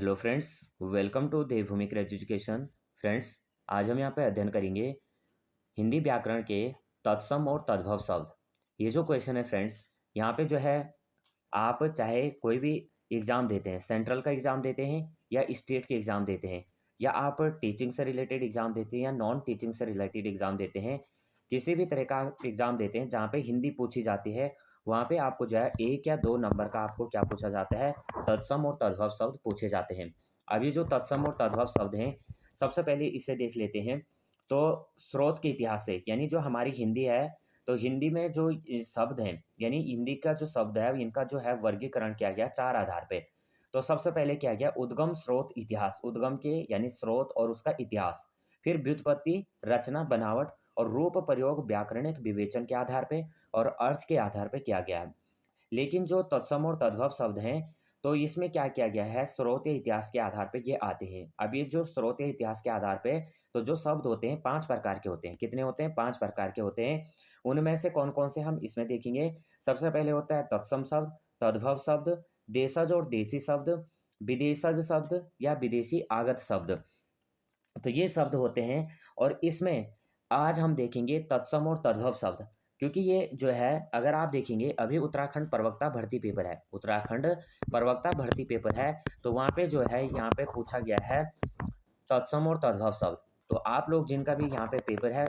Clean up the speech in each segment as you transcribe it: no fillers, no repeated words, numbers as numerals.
Hello friends, welcome to Devbhoomi craze education. Friends, आज हम यहाँ पे अध्ययन करेंगे हिंदी व्याकरण के तत्सम और तद्भव शब्द। ये जो क्वेश्चन है फ्रेंड्स, यहाँ पे जो है आप चाहे कोई भी एग्ज़ाम देते हैं, सेंट्रल का एग्ज़ाम देते हैं या स्टेट के एग्ज़ाम देते हैं, या आप टीचिंग से रिलेटेड एग्ज़ाम देते हैं या नॉन टीचिंग से रिलेटेड एग्ज़ाम देते हैं, किसी भी तरह का एग्ज़ाम देते हैं जहाँ पे हिंदी पूछी जाती है, वहाँ पे आपको जो है 1 या 2 नंबर का आपको क्या पूछा जाता है, तत्सम और तद्भव शब्द पूछे जाते हैं। अब ये जो तत्सम और तद्भव शब्द हैं, सबसे पहले इसे देख लेते हैं। तो स्रोत के इतिहास से, यानी जो हमारी हिंदी है, तो हिंदी में जो शब्द हैं, यानी हिंदी का जो शब्द है, इनका जो है वर्गीकरण किया गया 4 आधार पे। तो सबसे पहले किया गया उद्गम, स्रोत, इतिहास। उद्गम के यानी स्रोत और उसका इतिहास। फिर व्युत्पत्ति, रचना, बनावट और रूप प्रयोग व्याकरणिक विवेचन के आधार पे और अर्थ के आधार पे किया गया है। लेकिन जो तत्सम और तद्भव शब्द हैं, तो इसमें क्या किया गया है, स्रोत या इतिहास के आधार पे ये आते हैं। अब ये जो स्रोत या इतिहास के आधार पे, तो जो शब्द होते हैं 5 प्रकार के होते हैं। कितने होते हैं? 5 प्रकार के होते हैं। उनमें से कौन-कौन से हम इसमें देखेंगे। सबसे पहले होता है तत्सम शब्द, तद्भव शब्द, देशज और देशी शब्द, विदेशज शब्द या विदेशी आगत शब्द। तो ये शब्द होते हैं और इसमें आज हम देखेंगे तत्सम और तद्भव शब्द। क्योंकि ये जो है, अगर आप देखेंगे, अभी उत्तराखंड प्रवक्ता भर्ती पेपर है, उत्तराखंड प्रवक्ता भर्ती पेपर है, तो वहाँ पे जो है, यहाँ पे पूछा गया है तत्सम और तद्भव शब्द। तो आप लोग जिनका भी यहाँ पे पेपर है,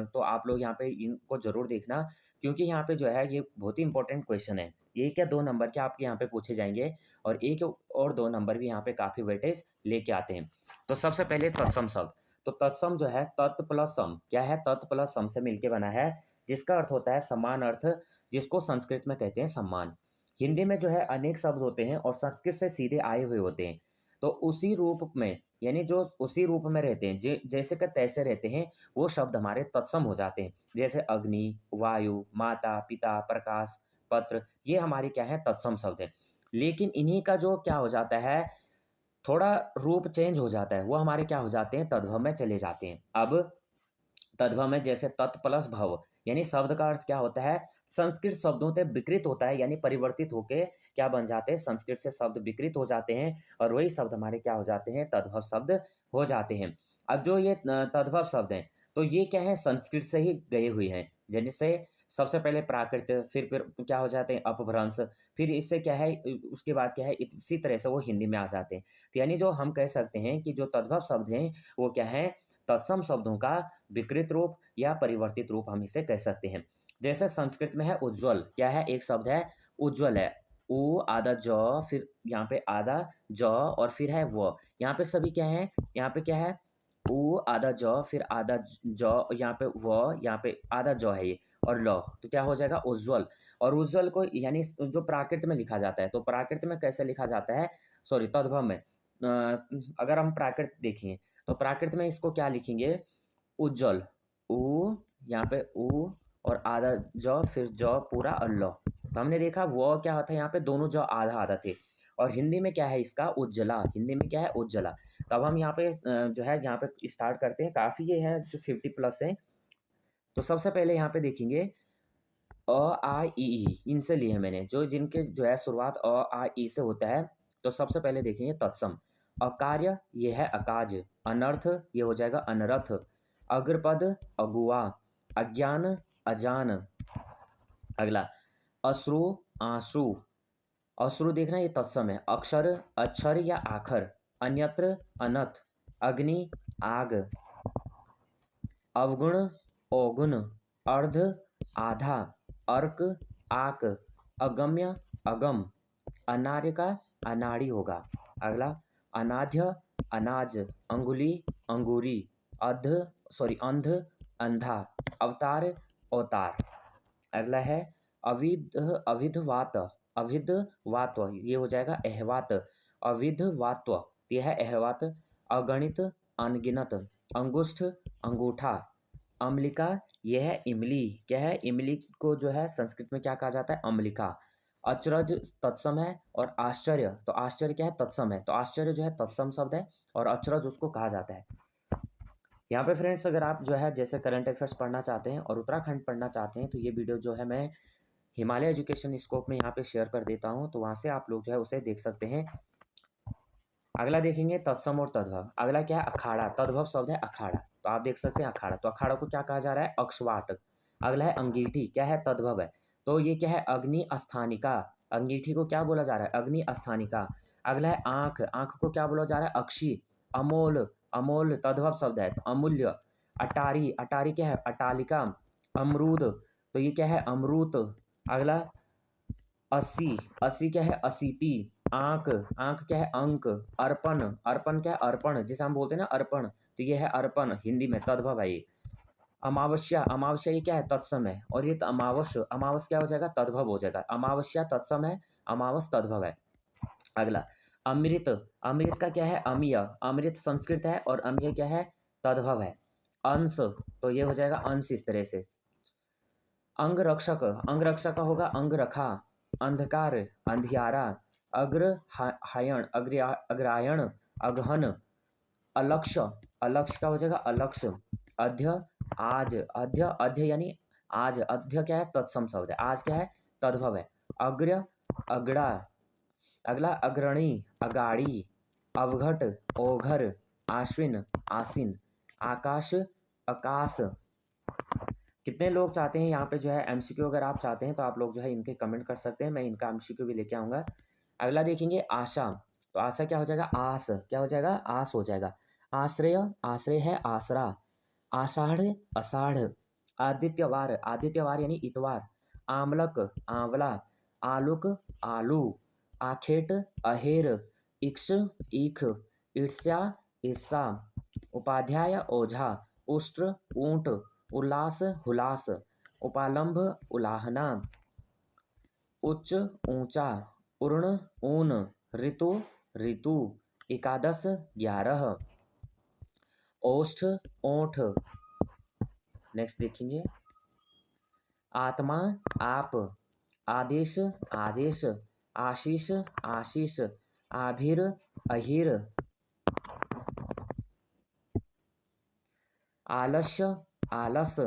तो आप लोग यहाँ पे इनको ज़रूर देखना, क्योंकि यहाँ पे जो है ये बहुत ही इंपॉर्टेंट क्वेश्चन है। 1 या 2 नंबर के आपके यहाँ पे पूछे जाएँगे और 1 और 2 नंबर भी यहाँ पे काफ़ी वेटेज लेके आते हैं। तो सबसे पहले तत्सम शब्द। तो तत्सम जो है, तत् प्लस सम। क्या है? तत् प्लस सम से मिलके बना है, जिसका अर्थ होता है समान अर्थ, जिसको संस्कृत में कहते हैं सम्मान। हिंदी में जो है अनेक शब्द होते हैं और संस्कृत से सीधे आए हुए होते हैं। तो उसी रूप में, यानी जो उसी रूप में रहते हैं, जैसे कि तैसे रहते हैं, वो शब्द हमारे तत्सम हो जाते हैं। जैसे अग्नि, वायु, माता, पिता, प्रकाश, पत्र, ये हमारी क्या है, तत्सम शब्द है। लेकिन इन्हीं का जो क्या हो जाता है, थोड़ा रूप चेंज हो जाता है, वो हमारे क्या हो जाते हैं, तद्भव में चले जाते हैं। अब तद्भव में जैसे तत् प्लस भव, यानी शब्द का अर्थ क्या होता है, संस्कृत शब्दों से विकृत होता है, यानी परिवर्तित होके क्या बन जाते हैं, संस्कृत से शब्द विकृत हो जाते हैं और वही शब्द हमारे क्या हो जाते हैं, तद्भव शब्द हो जाते हैं। अब जो ये तद्भव शब्द हैं, तो ये क्या है, संस्कृत से ही गए हुए हैं। जैसे सबसे पहले प्राकृत, फिर क्या हो जाते हैं, अपभ्रंश, फिर इससे क्या है, उसके बाद क्या है, इसी तरह से वो हिंदी में आ जाते हैं। तो यानी जो हम कह सकते हैं कि जो तद्भव शब्द हैं, वो क्या है, तत्सम शब्दों का विकृत रूप या परिवर्तित रूप हम इसे कह सकते हैं। जैसे संस्कृत में है उज्ज्वल, क्या है, एक शब्द है उज्ज्वल है, उ आधा ज, फिर यहाँ पे आधा ज और फिर है व। यहाँ पे सभी क्या है, यहाँ पे क्या है, उ आधा ज, फिर आधा ज, यहाँ पे व, यहाँ पे आधा ज है ये, और ल, तो क्या हो जाएगा, उज्ज्वल। और उज्ज्वल को यानी जो प्राकृत में लिखा जाता है, तो प्राकृत में कैसे लिखा जाता है, सॉरी, तद्भव में। अगर हम प्राकृत देखें, तो प्राकृत में इसको क्या लिखेंगे, उज्ज्वल, उ, यहाँ पे उ और आधा ज, फिर ज पूरा और ल। तो हमने देखा वो क्या होता है, यहाँ पे दोनों ज आधा आधा थे। और हिंदी में क्या है इसका, उज्ज्वला। हिंदी में क्या है, उज्ज्वला। तब हम यहाँ पे जो है, यहाँ पे स्टार्ट करते हैं। काफ़ी ये है जो 50 प्लस है। तो सबसे पहले यहाँ पे देखेंगे अ, आ, ई, इनसे लिए हैं मैंने, जो जिनके जो है शुरुआत अ, आ, ई से होता है। तो सबसे पहले देखेंगे तत्सम। अकार्य, ये है अकाज। अनर्थ, ये हो जाएगा अनरथ। अग्रपद, अगुआ। अज्ञान, अजान। अगला अश्रु, आंसू। अश्रु देखना, ये तत्सम है। अक्षर, अक्षर या आखर। अन्यत्र, अनथ। अग्नि, आग। अवगुण, अवगुण। अर्ध, आधा। अर्क, आक। अगम्य, अगम। अनार्य का अनाड़ी होगा। अगला अनाध्य, अनाज। अंगुली, अंगूरी। अध, सॉरी, अंध, अंधा। अवतार, अवतार। अगला है अविध, अविधवात। अविधवात्व, ये हो जाएगा अहवात। अविधवात्व, ये है अहवात। अगणित, अनगिनत। अंगुष्ठ, अंगूठा। अम्लिका, यह है इमली। क्या है, इमली को जो है संस्कृत में क्या कहा जाता है, अम्लिका। अचरज तत्सम है और आश्चर्य, तो आश्चर्य क्या है, तत्सम है। तो आश्चर्य जो है तत्सम शब्द है और अचरज उसको कहा जाता है। यहाँ पे फ्रेंड्स, अगर आप जो है जैसे करंट अफेयर्स पढ़ना चाहते हैं और उत्तराखंड पढ़ना चाहते हैं, तो ये वीडियो जो है मैं हिमालय एजुकेशन स्कोप में यहाँ पे शेयर कर देता हूँ, तो वहाँ से आप लोग जो है उसे देख सकते हैं। अगला देखेंगे तत्सम और तद्भव। अगला क्या है? अखाड़ा। तद्भव शब्द है अखाड़ा, तो आप देख सकते हैं अखाड़ा। तो अखाड़ा को क्या कहा जा रहा है? अक्षवाट। अगला है अंगीठी, क्या है? तद्भव है। तो ये क्या है? अग्नि अस्थानिका। अंगीठी को क्या बोला जा रहा है? अग्नि अस्थानिका। अगला है आंख। आंख को क्या बोला जा रहा है? अक्षी। अमोल। अमोल तद्भव शब्द है, तो अमूल्य। अटारी। अटारी क्या है? अटालिका। अमरूद, तो ये क्या है? अमरूत। अगला अस्सी। अस्सी क्या है? असीति। आंक। आंक क्या है? अंक। अर्पण। अर्पण क्या है? अर्पण, जिसे हम बोलते हैं ना अर्पण, तो ये है अर्पण, हिंदी में तद्भव है ये। अमावस्या। अमावस्या ये क्या है? तत्सम है। और ये अमावस, अमावस क्या हो जाएगा? तद्भव हो जाएगा। अमावस्या तत्सम है, अमावस तद्भव है। अगला अमृत। अमृत का क्या है? अमीय। अमृत संस्कृत है और अमीय क्या है? तद्भव है। अंश, तो ये हो जाएगा अंश इस तरह से। अंग रक्षक। अंग रक्षक का होगा अंग रखा। अंधकार, अंधियारा। हायण, अग्रायण, अगहन। अलक्ष्य। अलक्ष्य का हो जाएगा अलक्ष्य। अध्य, आज। अध्य, अध्य यानी आज। अध्य क्या है? तत्सम शब्द है। आज क्या है? तद्भव है। अग्र, अगड़ा। अगला अग्रणी, अगाड़ी। अवघट, ओघर। आश्विन, आसीन। आकाश, आकाश। कितने लोग चाहते हैं यहाँ पे जो है एमसीक्यू? अगर आप चाहते हैं तो आप लोग जो है इनके कमेंट कर सकते हैं, मैं इनका एमसीक्यू भी लेके आऊँगा। अगला देखेंगे आशा। तो आशा क्या हो जाएगा? आस। क्या हो जाएगा? आस हो जाएगा। आश्रय, आश्रय है आसरा। आषाढ़, अषाढ़। आदित्यवार, आदित्यवार यानी इतवार। आमलक, आंवला। आलुक, आलू। आखेट, अहेर। इक्ष, ईख। ईर्ष्या, ईर्षा। उपाध्याय, ओझा। उष्ट्र, ऊंट। उल्लास, हुलास। उपालंभ, उलाहना। उच्च, ऊंचा। उर्ण, ऊन। ऋतु, ऋतु। एकादश, 11। ओष्ठ, ओठ। नेक्स्ट देखेंगे आत्मा, आप। आदेश, आदेश। आशीष, आशीष। आभिर, अहिर। आलस्य, आलस।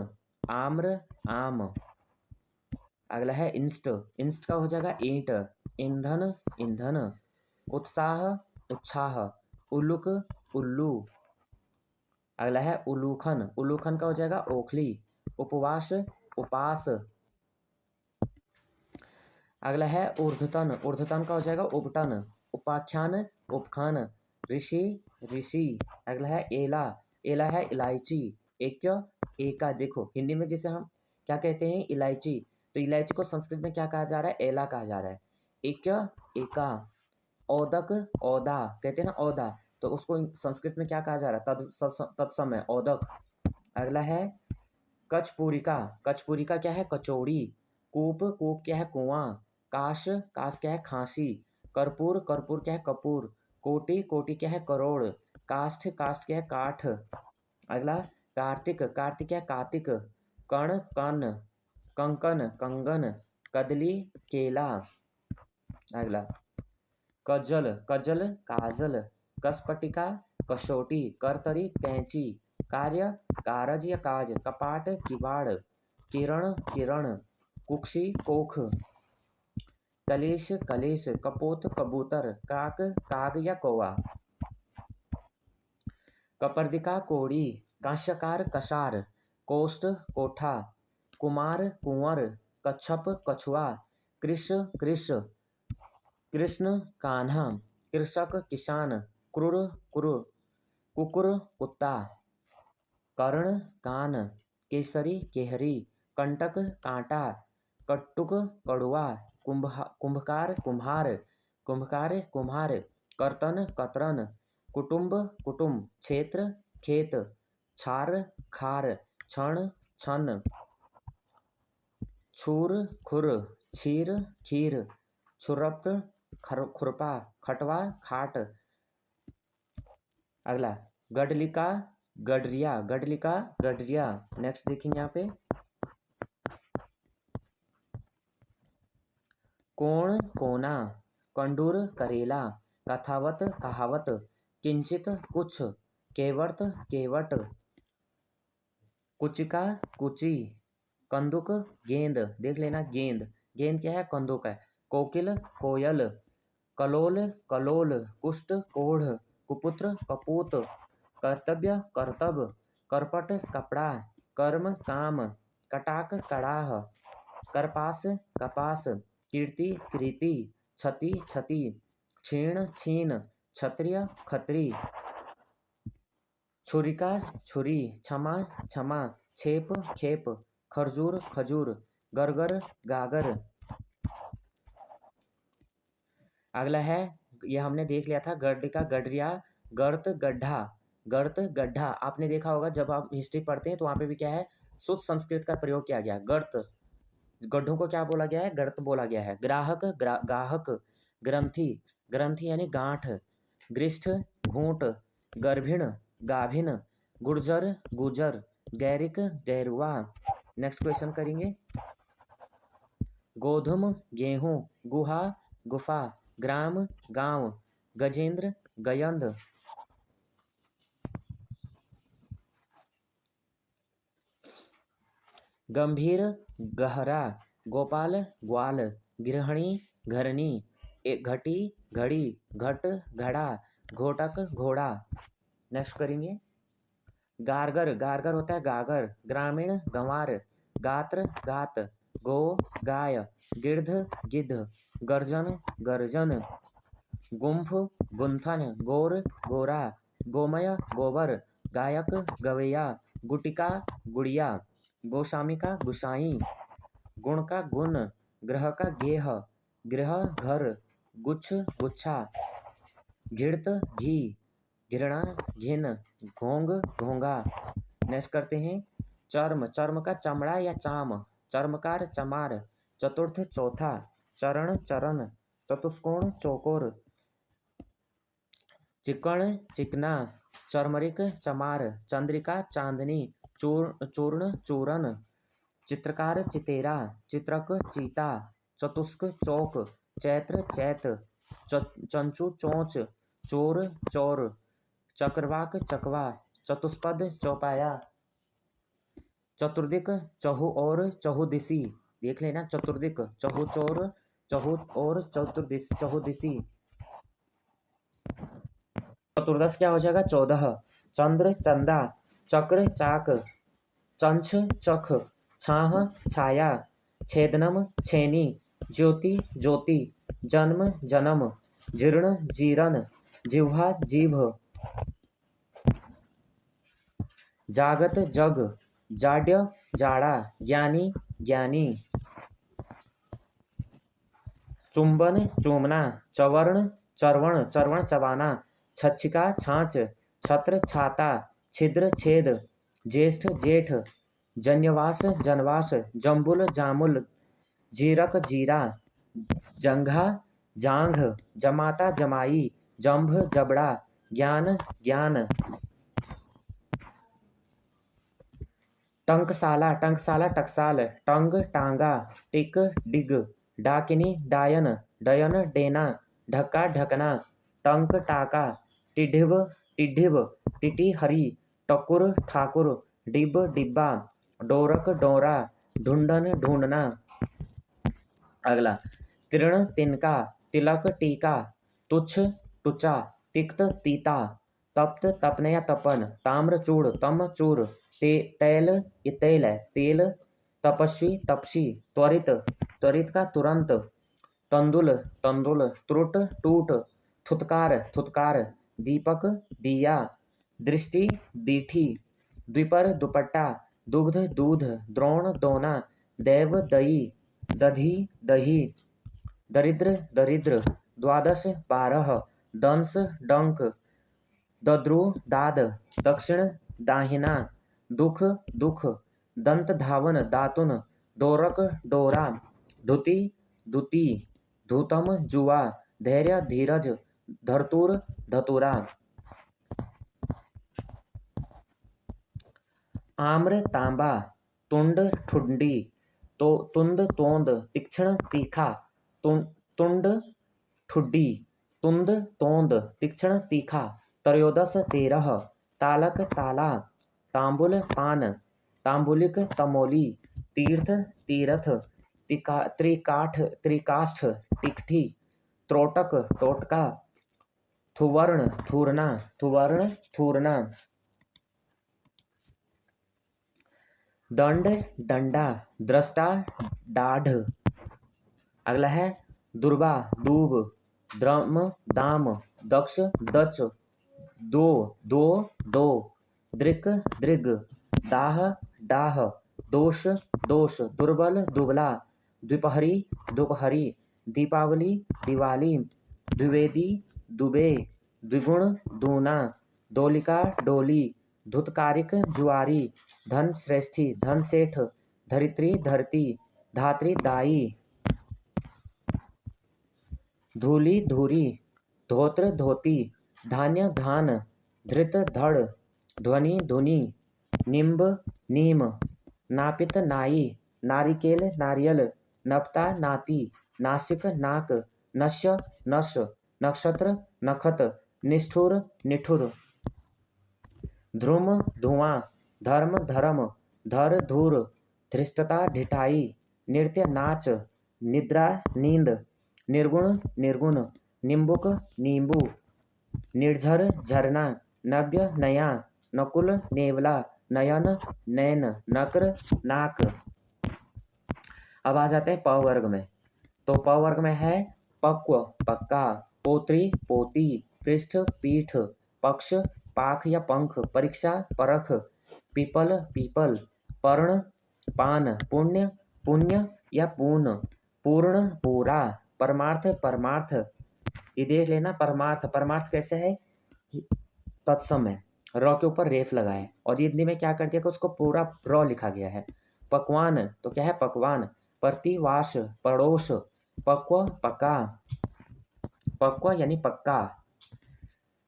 आम्र, आम। अगला है इंस्ट। इंस्ट का हो जाएगा ईंट। ईंधन, ईंधन। उत्साह, उत्साह। उल्लुक, उल्लू। अगला है उल्लूखन। उल्लूखन का हो जाएगा ओखली। उपवास, उपास। अगला है ऊर्ध्वतन। ऊर्ध्वतन का हो जाएगा उपटन। उपाख्यान, उपखान। ऋषि, ऋषि। अगला है एला। एला है इलायची। एक, एका। देखो हिंदी में जिसे हम क्या कहते हैं? इलायची। तो इलायची को संस्कृत में क्या कहा जा रहा है? एला कहा जा रहा है। एक, एका। औदक, औदा कहते हैं ना औदा, तो उसको संस्कृत में क्या कहा जा रहा है? तत्सम है, औदक। अगला है कचपूरिका। कचपूरिका क्या है? कचौड़ी। कूप, कूप क्या है? कुआं। काश, काश क्या है? खांसी। कर्पूर, कर्पूर क्या है? कपूर। कोटि, कोटि क्या है? करोड़। काष्ठ, काष्ठ क्या है? काठ। अगला कार्तिक। कार्तिक क्या है? कार्तिक। कण, कन। कंकन, कंगन। कदली, केला। अगला कज्जल, कज्जल, काजल। कसपटिका, कसौटी। करतरी, कैंची। कार्य, कारज या काज। कपाट, किवाड़। किरण, किरण। कुक्षी, कोख। कलेश, कलेश। कपोत, कबूतर। काक, काग या कौवा। कपर्दिका, कोड़ी। कांस्यकार, कसार। कोष्ठ, कोठा। कुमार, कुंवर। कच्छप, कछुआ। कृष, कृष। कृष्ण, कान्हा। कृषक, किसान। क्रूर, क्रूर। कुकुर, कुत्ता। कर्ण, कान। केसरी, केहरी। कंटक, कांटा। कट्टुक, कड़ुआ। कुंभकार, कुम्हार। कुंभकार, कुम्हार। कर्तन, कतरन। कुटुंब, कुटुंब। क्षेत्र, खेत। छार, खार। क्षण, छन। छूर, खुर। क्षीर, खीर। छुरप, खुरपा। खटवा, खाट। अगला गडलिका, गडरिया। गडलिका, गडरिया। नेक्स्ट देखेंगे यहाँ पे कोण, कोना। कंडूर, करेला। कथावत, कहावत। किंचित, कुछ। केवर्त, केवट। कुचिका, कुची। कंदुक, गेंद। देख लेना गेंद। गेंद क्या है? कंदुक है। कोकिल, कोयल। कलोल, कलोल। कुष्ठ, कोढ़। कुपुत्र कपूत, कर्तव्य कर्तव्य, करपट कपड़ा, कर्म काम, कटाक कड़ाह, करपास कपास, कीर्ति कृति, क्षति क्षति, क्षीण छीन, क्षत्रिय खत्री, छुरिका छुरी, क्षमा क्षमा, छेप खेप, खरजूर खजूर, गरगर गागर। अगला है, यह हमने देख लिया था, गड्ढ का गडरिया, गर्त गड्ढा, गर्त गड्ढा। आपने देखा होगा जब आप हिस्ट्री पढ़ते हैं तो वहाँ पे भी क्या है, शुद्ध संस्कृत का प्रयोग किया गया। गर्त, गड्ढों को क्या बोला गया है, गर्त बोला गया है। ग्राहक गाहक, ग्रंथि, ग्रंथि यानी गांठ, ग्रिष्ठ घूंट, गर्भिण गाभिन, गुर्जर गुजर, गैरिक गैरुआ। नेक्स्ट क्वेश्चन करेंगे। गोधुम गेहूं, गुहा गुफा, ग्राम गांव, गजेंद्र गयंद। गंभीर गहरा, गोपाल ग्वाल, गृहिणी घरनी, घटी घड़ी, घट घड़ा, घोटक घोड़ा। नेक्स्ट करेंगे। गारगर, गारगर होता है गागर, ग्रामीण गंवार, गात्र गात, गो गाय, गिर्ध गिद्ध, गर्जन गर्जन, गुम्फ गुंथन, गोर गोरा, गोमय गोबर, गायक गवैया, गुटिका गुड़िया, गोस्वामिका गुसाई, गुण का गुण, ग्रह का गेह, गृह घर, गुच्छ गुच्छा, घृत घी, घृणा घिन, घोंग घोंगा। नेक्स्ट करते हैं। चर्म, चर्म का चमड़ा या चाम, चर्मकार चमार, चतुर्थ चौथा, चरण चरण, चतुष्कोण चौकोर, चिकण चिकना, चर्मरिक चमार, चंद्रिका चांदनी, चूर्ण चूरन, चित्रकार चितेरा, चित्रक चीता, चतुष्क चौक, चैत्र चैत, चंचू चोंच, चोर चौर, चक्रवाक चकवा, चतुष्पद चौपाया, चतुर्दिक चहु और चहुदिशी। देख लेना, चतुर्दिक चहु चोर, चहु और चतुर्दिश चहुदिशी। चतुर्दश क्या हो जाएगा, 14। चंद्र चंदा, चक्र चाक, चंछ चख, छाह छाया, छेदनम छेनी, ज्योति ज्योति, जन्म जन्म, जीर्ण जीरन, जिह्वा जीभ, जागत जग, जाड्य जाड़ा, ज्ञानी ज्ञानी, चुंबन चूमना, चवर्ण चरवण चरवण चबाना, छच्छिका छाछ, छत्र छाता, छिद्र छेद, ज्येष्ठ जेठ, जन्यवास जनवास, जम्बुल जामुल, जीरक जीरा, जंघा जांघ, जमाता जमाई, जंभ जबड़ा, ज्ञान ज्ञान, टंकसाला टंकसाला टकसाल, टंग टांगा, टिक डिग, डाकिनी डायन, डयन डेना, ढक्का ढकना, टंक टाका, टिढ़िव टिढ़िव, टिटी हरी, टकुर ठाकुर, डिब डिब्बा, डोरक डोरा, ढूंढन ढूंढना। अगला, तीर्ण तिनका, तिलक टीका, तुच्छ टुचा, तिक्त तीता, तप्त तपन या तपन, ताम्रचूड़ तमचूर, तेल ये तेल है तेल, तपस्वी तपसी, त्वरित त्वरित का तुरंत, तंदुल तंदुल, त्रुट टूट, थुतकार थुतकार, दीपक दिया, दृष्टि दीठी, द्विपर दुपट्टा, दुग्ध दूध, द्रोण दोना, दैव दई, दधी दही, दरिद्र दरिद्र, द्वादश 12, दंस डंक, दद्रु दाद, दक्षिण दाहिना, दुख दुख, दंत धावन दातुन, दोरक डोरा, धुति दुति, धूतम जुआ, धैर्य धीरज, धरतुर धतुरा। आम्र तांबा, तुंड ठुंडी, तो तुंद तोंद, तीक्ष्ण तीखा, तुंड ठुड्डी, तुंद तोंद, तीक्ष्ण तीखा, त्रयोदश 13, तालक ताला, तांबुल पान, तांबुलिक तमोली, तीर्थ तीरथ, त्रिकाष्ठ टिकठी, त्रोटक टोटका, थुवर्ण थूरना, थुवर्ण थूरना। दंड डंडा, दृष्टा डाढ़। अगला है दुर्वा दूब, द्रम दाम, दक्ष दच, दो दो दो, दृक दृग, दाह डाह, दोष दोष, दुर्बल दुबला, द्विपहरी दोपहरी, दीपावली दिवाली, द्विवेदी दुबे, द्विगुण दूना, दोलिका डोली, धुतकारिक जुआरी, धन श्रेष्ठी, धन सेठ, धरित्री धरती, धात्री दाई, धूली धूरी, धोत्र धोती, धान्य धान, धृत धड़, ध्वनि धुनि, निम्ब नीम, नापित नाई, नारिकेल नारियल, नपता नाती, नासिक नाक, नश्य नश, नक्षत्र नखत, निष्ठुर निठुर, ध्रुम धुआं, धर्म धर्म, धर धूर, धृष्टता ढिठाई, नृत्य नाच, निद्रा नींद, निर्गुण निर्गुण, निम्बुक नींबू, निर्झर झरना, नव्य नया, नकुल नेवला, नयन नैन, नक्र नाक। अब आ जाते हैं प वर्ग में। तो प वर्ग में है पक्व पक्का, पोत्री पोती, पृष्ठ पीठ, पक्ष पाख या पंख, परीक्षा परख, पीपल पीपल, पर्ण पान, पुण्य पुण्य या पूर्ण, पूर्ण पूरा, परमार्थ परमार्थ। ये देख लेना परमार्थ, परमार्थ कैसे है, तत्सम है, र के ऊपर रेफ लगा है और हिंदी में क्या कर दिया कि उसको पूरा र लिखा गया है। पकवान तो क्या है पकवान, प्रतिवास पड़ोस, पक्व पक्का, पक्व यानी पक्का।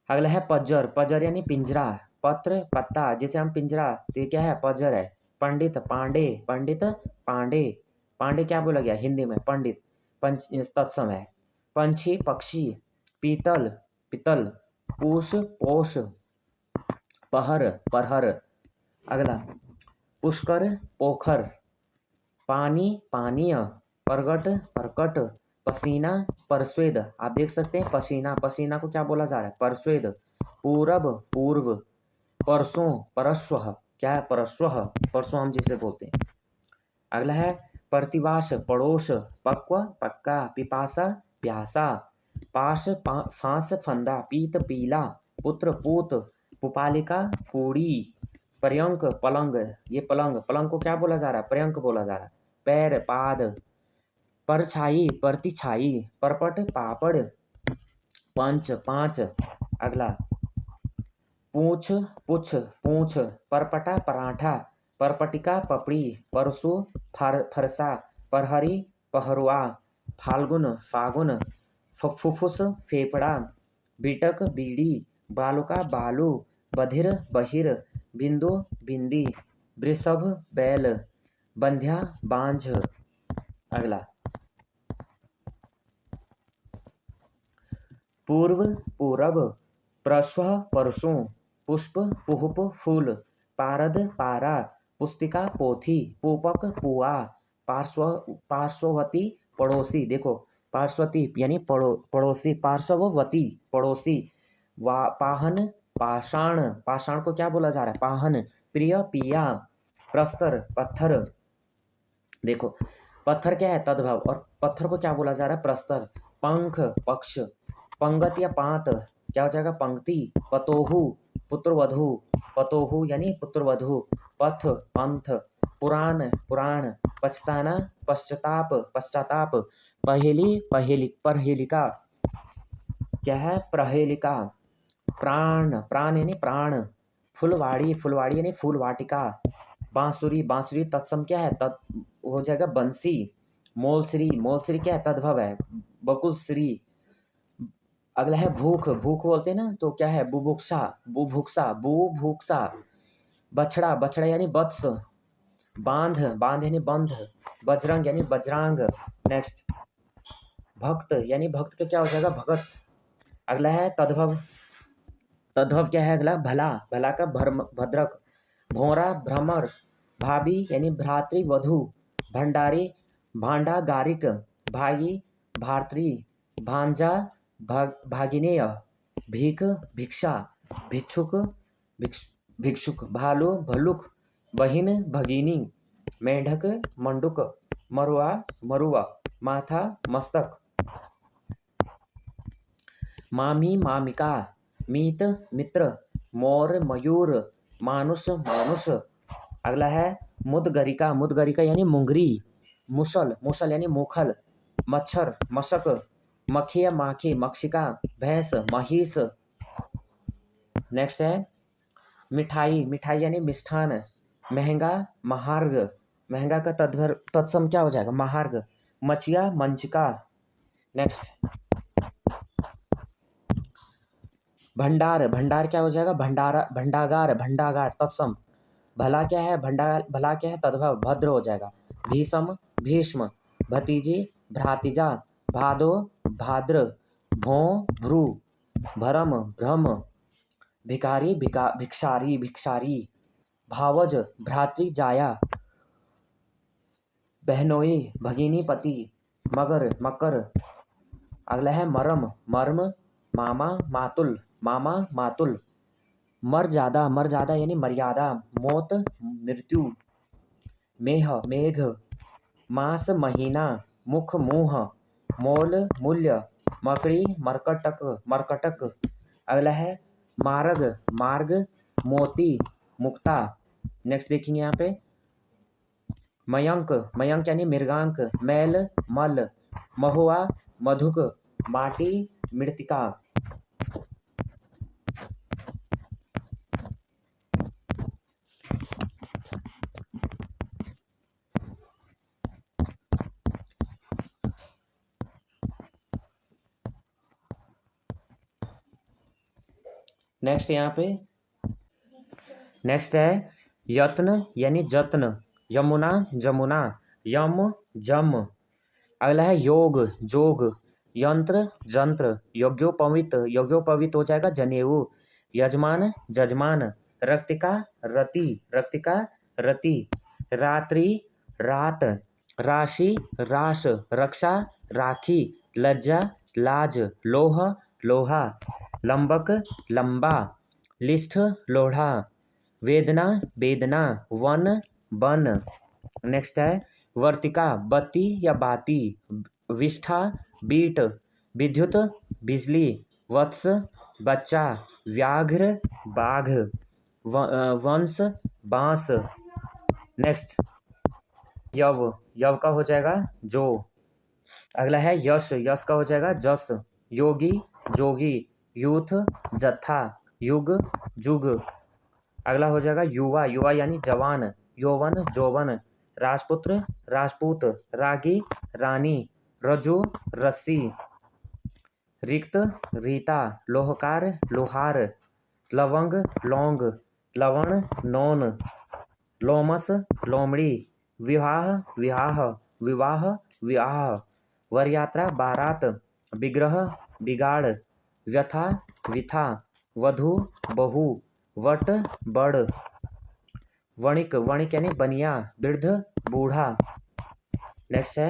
अगला है पज्जर, पज्जर यानी पिंजरा, पत्र पत्ता, जिसे हम पिंजरा, तो ये क्या है पज्जर है। पंडित पांडे, पंडित पांडे, पांडे क्या बोला गया हिंदी में पंडित, पंच तत्सम है। पंछी पक्षी, पीतल पितल, पूष पोष, पहर परहर। अगला पुष्कर पोखर, पानी पानीय, प्रगट प्रकट, पसीना परस्वेद। आप देख सकते हैं पसीना, पसीना को क्या बोला जा रहा है परस्वेद। पूरब पूर्व, परसों परस्वः, क्या है परस्वः, परसों हम जिसे बोलते हैं। अगला है प्रतिवास पड़ोस, पक्व पक्का, पिपासा प्यासा, पाश फांस फंदा, पीत पीला, पुत्र पूत, पुपालिका पूड़ी, पर्यंक पलंग, ये पलंग, पलंग को क्या बोला जा रहा है पर्यंक बोला जा रहा है। पैर पाद, परछाई परतिछाई, परपट पापड़, पंच पांच। अगला पूछ पुछ पूछ, परपटा पराठा, परपटिका पपड़ी, परसु फरसा, परहरी पहरुआ, फाल्गुन फागुन, फुफ्फुस फेफड़ा, बिटक बीड़ी, बालुका बालू, बधिर बहिर, बिंदु बिंदी, वृषभ बैल, बंध्या बांझ। अगला पूर्व पूरब, प्रश्व परसों, पुष्प पुष्प फूल, पारद पारा, पुस्तिका पोथी, पूपक पुआ, पार्श्ववती पड़ोसी, देखो पार्श्वती यानी पड़ोसी, पार्श्ववती पड़ोसी, पाहन पाषाण, पाषाण को क्या बोला जा रहा है पाहन, प्रिय पिया, प्रस्तर पत्थर। देखो पत्थर क्या है तद्भव और पत्थर को क्या बोला जा रहा है प्रस्तर। पंख पक्ष, पंगत या पात क्या हो जाएगा पंक्ति, पतोहु पुत्रवधु, पतोहु यानी पुत्रवधु, पथ पंथ, पुराण पुराण, पछताना पश्चाताप पश्चाताप, पहेली परहेलिका क्या है प्रहेलिका, प्राण प्राण यानी प्राण, फुलवाड़ी फुलवाड़ी यानी फूलवाटिका, बांसुरी बांसुरी तत्सम क्या है हो जाएगा बंसी, मोलश्री मोलश्री क्या है तद्भव है बकुल श्री। अगला है भूख, भूख बोलते हैं ना तो क्या है बुभुक्षा बुभुक्षा बुभुक्षा, बछड़ा बछड़ा यानी वत्स, बांध बांध यानी बंध, बजरंग यानी बजरांग। नेक्स्ट भक्त यानी भक्त का क्या हो जाएगा भगत। अगला है तद्भव, तद्भव क्या है अगला भला, भला का भद्रक, भोरा भ्रमर, भाभी यानी भ्रातृवधू, भंडारी भांडा गारिक, भाई भारत्री, भांजा भागिनेय, भीख भिक्षा, भिक्षुक भिक्षुक, भालू भल्लुक, बहिन भगिनी, मेंढक मंडुक, मरुआ मरुआ, माथा मस्तक, मामी मामिका, मीत मित्र, मोर मयूर, मानुष मानुष। अगला है मुदगरिका, मुदगरिका यानी मुंगरी, मुसल मुसल यानी मुखल, मच्छर मशक, मखिया माखी, मक्षिका, भैंस महिष। नेक्स्ट है मिठाई, मिठाई यानी मिष्ठान, महंगा महार्ग, महंगा का तत्सम क्या हो जाएगा महार्ग, मचिया मंचिका। नेक्स्ट भंडार, भंडार क्या हो जाएगा भंडारा भंडागार, भंडागार तत्सम। भला क्या है भला क्या है तद्भव भद्र हो जाएगा, भीषम भीष्म, भतीजी भ्रातिजा, भादो भाद्र, भों भ्रू, भरम भ्रम, भिखारी भिक्षारी भिक्षारी, भावज भ्रातृ जाया, बहनोई भगिनी पति, मगर मकर। अगला है मरम मर्म, मामा मातुल, मामा मातुल, मर्यादा यानी मर्यादा, मौत मृत्यु, मेह मेघ, मास महीना, मुख मुंह, मोल मूल्य, मकड़ी मरकटक मरकटक। अगला है मार्ग मार्ग, मोती मुक्ता। नेक्स्ट देखेंगे यहाँ पे मयंक, मयंक यानी मृगांक, मैल मल, महुआ मधुक, माटी मृतिका। नेक्स्ट यहाँ पे नेक्स्ट है यत्न यानी जत्न, यमुना जमुना, यम जम। अगला है योग जोग, यंत्र जंत्र, यज्ञोपवीत, यज्ञोपवीत हो जाएगा जनेऊ, यजमान जजमान, रक्तिका रति, रक्तिका रति, रात्रि रात, राशि राश, रक्षा राखी, लज्जा लाज, लोह लोहा, लंबक लंबा, लिष्ठ लोढ़ा, वेदना वेदना, वन बन। नेक्स्ट है वर्तिका बत्ती या बाती, विष्ठा बीट, विद्युत बिजली, वत्स बच्चा, व्याघ्र बाघ, वंश बांस। नेक्स्ट यव, यव का हो जाएगा जो। अगला है यश, यश का हो जाएगा जस, योगी जोगी, यूथ जत्था, युग जुग। अगला हो जाएगा युवा, युवा यानी जवान, यौवन जौवन, राजपुत्र राजपूत, रागी रानी, रजू रस्सी, रिक्त रीता, लोहकार लोहार, लवंग लौंग, लवण नौन, लोमस लोमड़ी, विवाह विवाह, विवाह विवाह, वरयात्रा बारात, विग्रह बिगाड़, व्यथा विथा, वधु बहु, वट बड़, वणिक, वणिक यानी बनिया, वृद्ध बूढ़ा। नेक्स्ट है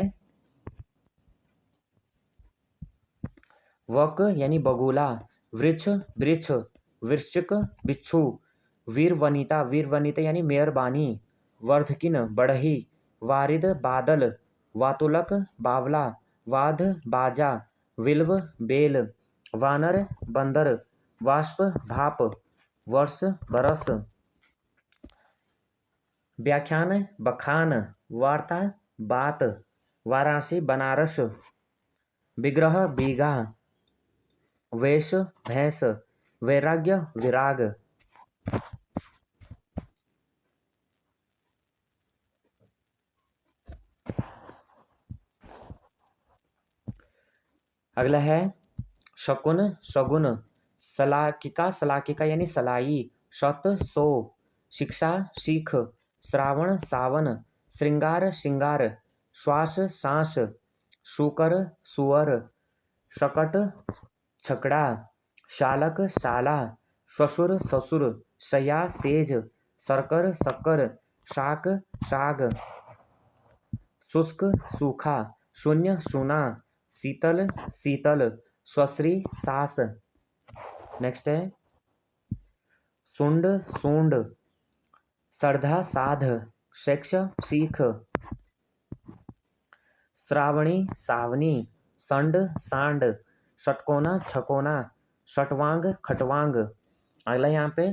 वक यानी बगुला, वृक्ष वृक्ष, वृश्चिक बिच्छू, वीर वनिता, वीर वनिता यानी मेहरबानी, वर्धकिन बढ़ही, वारिद बादल, वातुलक बावला, वाध बाजा, विल्व बेल, वानर बंदर, वाष्प भाप, वर्ष बरस। व्याख्यान बखान, वार्ता बात, वाराणसी बनारस, विग्रह बीघा, वेश भैंस, वैराग्य विराग। अगला है शकुन शगुन, सलाकिका सलाकिका यानी सलाई, शत सो, शिक्षा सीख, श्रावण सावन, श्रृंगार श्रृंगार, श्वास सांस, शुकर सुअर, शकट छकड़ा, शालक शाला, ससुर ससुर, शया सेज, सरकर शक्कर, शाक शाग, शुष्क सूखा, शून्य शूना, शीतल शीतल, स्वश्री सास। नेक्स्ट है सुंड सूंड, श्रद्धा साध, शिक्ष सीख, श्रावणी सावनी, संड सांड, षटकोना छकोना, षटवांग खटवांग। अगला यहाँ पे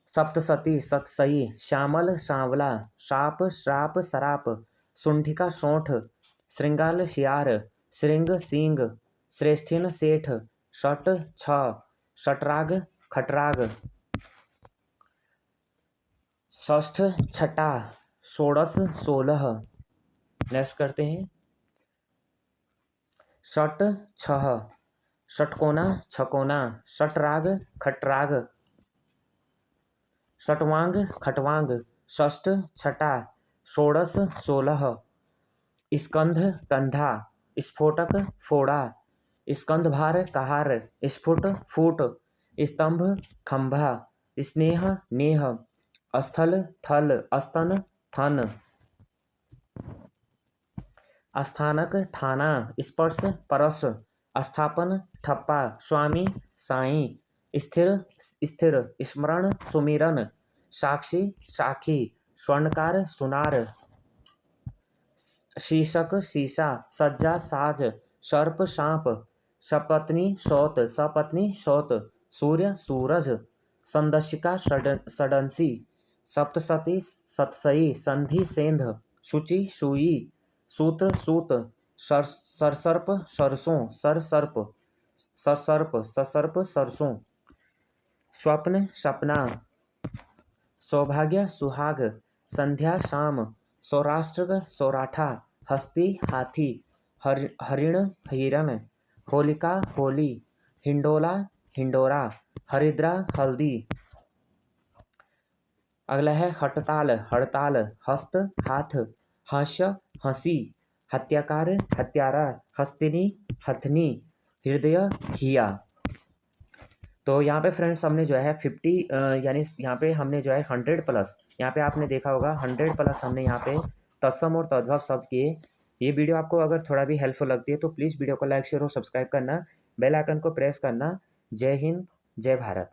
सप्तसती सतसई, श्यामल सांवला, शाप श्राप सराप, सुंठिका सोंठ, श्रृंगाल शियार, श्रृंग सींग, श्रेष्ठिन सेठ, षट छ, षटराग खटराग, षष्ठ छटा, षोड़श 16। नेक्स्ट करते हैं षट छह, षटकोना छकोना, षटराग खटराग, षटवांग खटवांग, षष्ठ छटा, षोड़श 16। स्कंध कंधा, स्फोटक फोड़ा, स्कंधभार कहार, स्फुट फूट, स्तंभ खंभा, स्नेह नेह, स्थल थल, स्तन थन, स्थानक थाना, स्पर्श परस, स्थापन ठप्पा, स्वामी साईं, स्थिर स्थिर, स्मरण सुमिरन, साक्षी साखी, स्वर्णकार सुनार, शीशक शीशा, सज्जा साज, सर्प सांप, सपत्नी शौत, सपत्नी शौत, सूर्य सूरज, संदर्शिका षडंसी, सप्तसती सतसई, संधि सेंध, शुचि सुई, सूत्र सूत, सरसर्प सरसों, सरसर्प ससर्प ससर्प सरसों, स्वप्न सपना, सौभाग्य सुहाग, संध्या शाम, सौराष्ट्र सौराठा, हस्ती हाथी, हरिण हिरण, होलिका होली, हिंडोला हिंडोरा, हरिद्रा हल्दी। अगला है हड़ताल हड़ताल, हस्त हाथ, हास्य हंसी, हत्याकार हत्यारा, हस्तिनी हथनी, हृदय हिया। तो यहाँ पे फ्रेंड्स हमने जो है 50 यानी यहाँ पे हमने जो है 100+, यहाँ पे आपने देखा होगा 100+ हमने यहाँ पे तत्सम और तद्भव शब्द किए। ये वीडियो आपको अगर थोड़ा भी हेल्पफुल लगती है तो प्लीज़ वीडियो को लाइक शेयर और सब्सक्राइब करना, बेल आइकन को प्रेस करना। जय हिंद जय भारत।